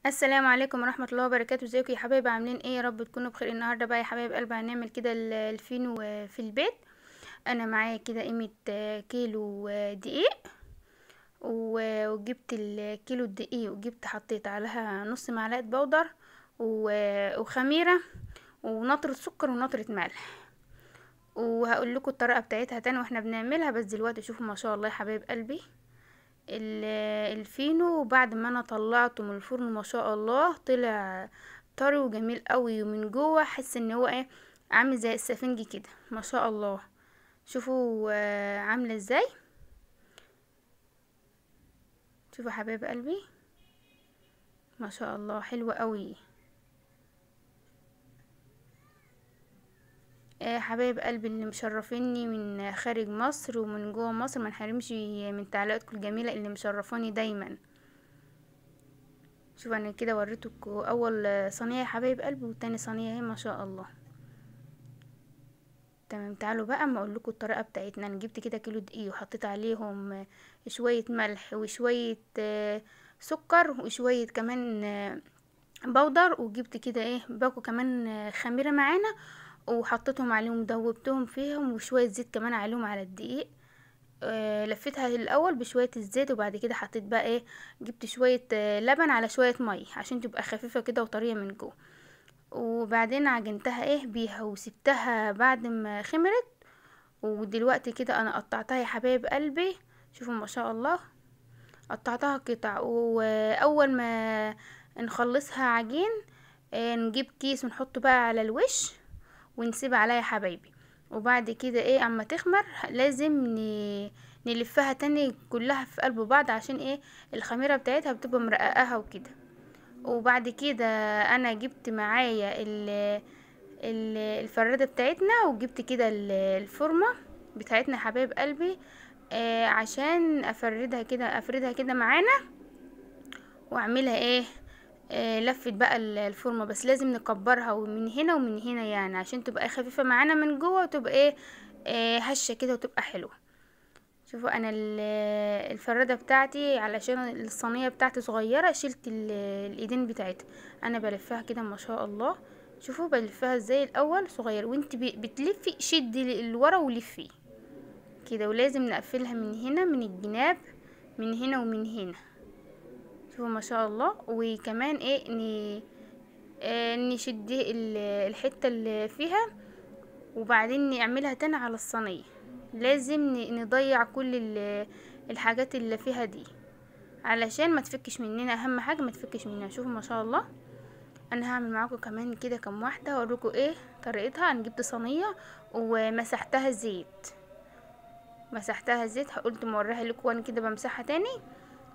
السلام عليكم ورحمة الله وبركاته. ازيكم يا حبايبي؟ عاملين ايه؟ يا رب تكونوا بخير. النهاردة بقى يا حبايب قلبي هنعمل كده الفينو في البيت. انا معايا كده قيمة كيلو دقيق، وجبت الكيلو الدقيق وجبت حطيت عليها نص معلقة بودر وخميرة ونطرة سكر ونطرة ملح. وهقول لكم الطريقة بتاعتها تاني واحنا بنعملها، بس دلوقتي شوفوا ما شاء الله يا حبايب قلبي الفينو بعد ما انا طلعته من الفرن ما شاء الله طلع طري وجميل قوي، ومن جوه حس ان هو عامل زي السفنجي كده ما شاء الله. شوفوا عامله ازاي. شوفوا حبايب قلبي ما شاء الله حلوة قوي. حبايب قلبي اللي مشرفيني من خارج مصر ومن جوه مصر، ما نحرمش من تعليقاتكم الجميله اللي مشرفاني دايما. شوف انا كده وريتك اول صينيه يا حبايب قلبي وتاني صينيه اهي ما شاء الله. تمام، تعالوا بقى اما اقول لكم الطريقه بتاعتنا. انا جبت كده كيلو دقيق وحطيت عليهم شويه ملح وشويه سكر وشويه كمان بودر، وجبت كده باكو كمان خميره معانا وحطيتهم عليهم دوبتهم فيهم وشويه زيت كمان عليهم على الدقيق. لفيتها الاول بشويه الزيت، وبعد كده حطيت بقى جبت شويه لبن على شويه ميه عشان تبقى خفيفه كده وطريه من جوه. وبعدين عجنتها بيها وسبتها بعد ما خمرت. ودلوقتي كده انا قطعتها يا حبايب قلبي. شوفوا ما شاء الله قطعتها قطع. واول ما نخلصها عجين نجيب كيس ونحطه بقى على الوش ونسيبها عليها يا حبايبي. وبعد كده اما تخمر لازم نلفها تاني كلها في قلب بعض عشان الخميرة بتاعتها بتبقى مرققاها وكده. وبعد كده انا جبت معايا الفرادة بتاعتنا، وجبت كده الفورمة بتاعتنا يا حبايب قلبي عشان افردها كده معانا واعملها لفت بقى الفورمه. بس لازم نكبرها ومن هنا ومن هنا يعني عشان تبقى خفيفه معانا من جوه وتبقى هشه كده وتبقى حلوه. شوفوا انا الفرادة بتاعتي علشان الصينيه بتاعتي صغيره شلت الايدين بتاعتها. انا بلفها كده ما شاء الله. شوفوا بلفها ازاي الاول صغير، وانت بتلفي شدي لورا ولفي كده، ولازم نقفلها من هنا من الجناب من هنا ومن هنا. شوفوا ما شاء الله. وكمان نشد الحته اللي فيها وبعدين نعملها تاني على الصينيه. لازم نضيع كل الحاجات اللي فيها دي علشان ما تفكش مننا، اهم حاجه ما تفكش مننا. شوفوا ما شاء الله. انا هعمل معاكم كمان كده كم واحده اوريكم طريقتها. انا جبت صينيه ومسحتها زيت، قلت موريها لكم وانا كده بمسحها تاني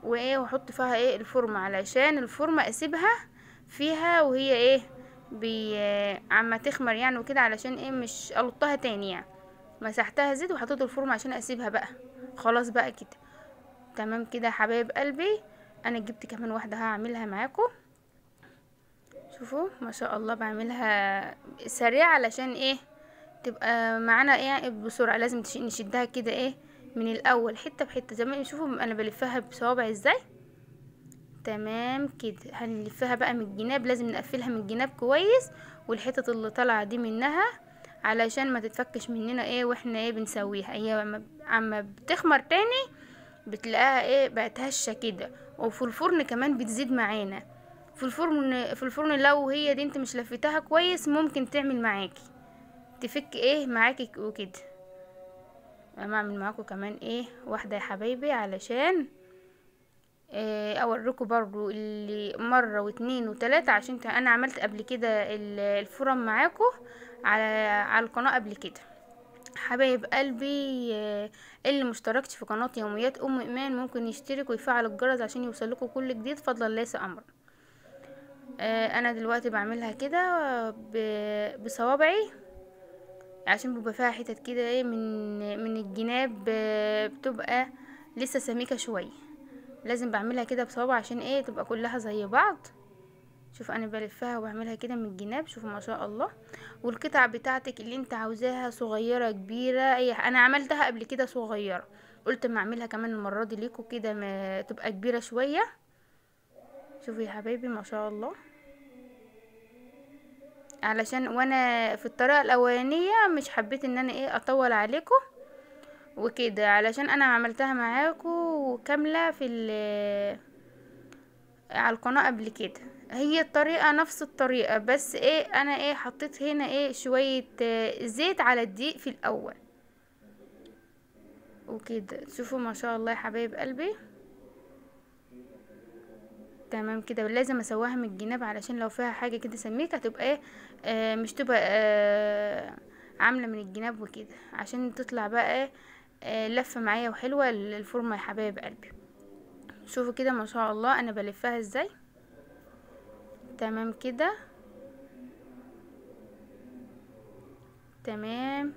واحط فيها الفورمه علشان الفورمه اسيبها فيها وهي عما تخمر يعني وكده، علشان مش الطها تاني يعني. مسحتها زيت وحطيت الفورمه عشان اسيبها بقى خلاص بقى كده. تمام كده يا حبايب قلبي. انا جبت كمان واحده هعملها معاكم. شوفوا ما شاء الله بعملها سريع علشان تبقى معانا بسرعه. لازم نشدها كده من الاول حته بحته زي ما شوفوا انا بلفها بصوابعي ازاي. تمام كده هنلفها بقى من الجناب، لازم نقفلها من الجناب كويس والحتت اللي طالعه دي منها علشان ما تتفكش مننا واحنا بنسويها. هي عما بتخمر تاني بتلاقيها بقت هشه كده. وفي الفرن كمان بتزيد معانا في الفرن لو هي دي انت مش لفتها كويس ممكن تعمل معاكي تفك معاكي وكده. انا اعمل معاكم كمان واحده يا حبايبي علشان اوريكم برضو اللي مرة واتنين وتلاتة عشان انا عملت قبل كده الفرن معاكم على القناة قبل كده. حبايب قلبي اللي مشتركش في قناة يوميات ام ايمان ممكن يشترك ويفعل الجرس عشان يوصلكوا كل جديد فضلا ليس امرا. انا دلوقتي بعملها كده بصوابعي عشان بيبقى فيها حتت كده من الجناب بتبقى لسه سميكة شوية. لازم بعملها كده بصوابع عشان تبقى كلها زي بعض. شوف انا بلفها وبعملها كده من الجناب. شوفوا ما شاء الله. والقطع بتاعتك اللي انت عاوزاها صغيره كبيره انا عملتها قبل كده صغيره، قلت ما اعملها كمان المره دي ليكوا كده ما تبقى كبيره شويه. شوفوا يا حبايبي ما شاء الله. علشان وانا في الطريقه الاولانيه مش حبيت ان انا ايه اطول عليكم وكده، علشان انا عملتها معاكم كامله على القناه قبل كده. هي الطريقه نفس الطريقه، بس ايه انا ايه حطيت هنا ايه شويه زيت على الدقيق في الاول وكده. شوفوا ما شاء الله يا حبايب قلبي. تمام كده. لازم اسويها من الجناب علشان لو فيها حاجه كده سميكه تبقى ايه مش تبقى عامله من الجناب وكده، عشان تطلع بقى ايه لفه معايا وحلوه الفورمه يا حبايب قلبي. شوفوا كده ما شاء الله انا بلفها ازاي. تمام كده. تمام.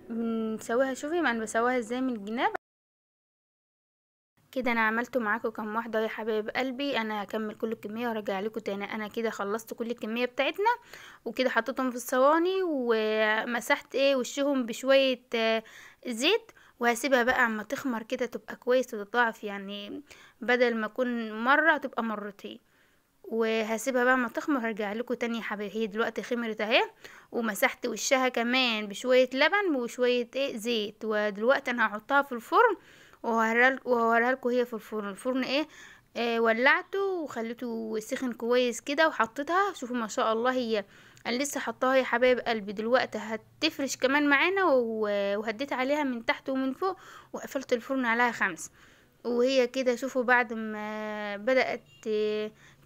بنسويها. شوفي ما انا بسويها ازاي من الجناب كده. انا عملته معاكم كام واحده يا حبايب قلبي. انا هكمل كل الكميه وارجع لكم تاني. انا كده خلصت كل الكميه بتاعتنا وكده حطيتهم في الصواني ومسحت ايه وشهم بشويه زيت، وهسيبها بقى اما تخمر كده تبقى كويس وتضاعف، يعني بدل ما اكون مره تبقى مرتين. وهسيبها بقى ما تخمر هرجع لكم تاني يا حبايبي. هي دلوقتي خمرت اهي، ومسحت وشها كمان بشويه لبن وشويه ايه زيت. ودلوقتي انا هحطها في الفرن وهوريها لكم هي في الفرن. الفرن ايه ولعته وخليته سخن كويس كده وحطيتها. شوفوا ما شاء الله هي انا لسه حطاها يا حبايب قلبي. دلوقتي هتفرش كمان معانا وهديت عليها من تحت ومن فوق وقفلت الفرن عليها 5. وهي كده شوفوا بعد ما بدأت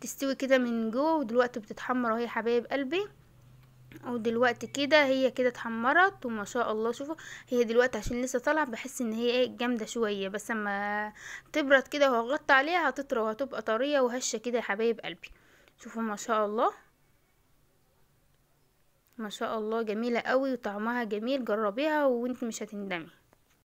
تستوي كده من جوه، ودلوقتي بتتحمر اهي يا حبايب قلبي. ودلوقتي كده هي كده اتحمرت وما شاء الله. شوفوا هي دلوقتي عشان لسه طالعه بحس ان هي ايه جامده شويه، بس اما تبرد كده وهغطي عليها هتطرى وهتبقى طريه وهشه كده يا حبايب قلبي. شوفوا ما شاء الله. ما شاء الله جميله قوي وطعمها جميل. جربيها وانت مش هتندمي.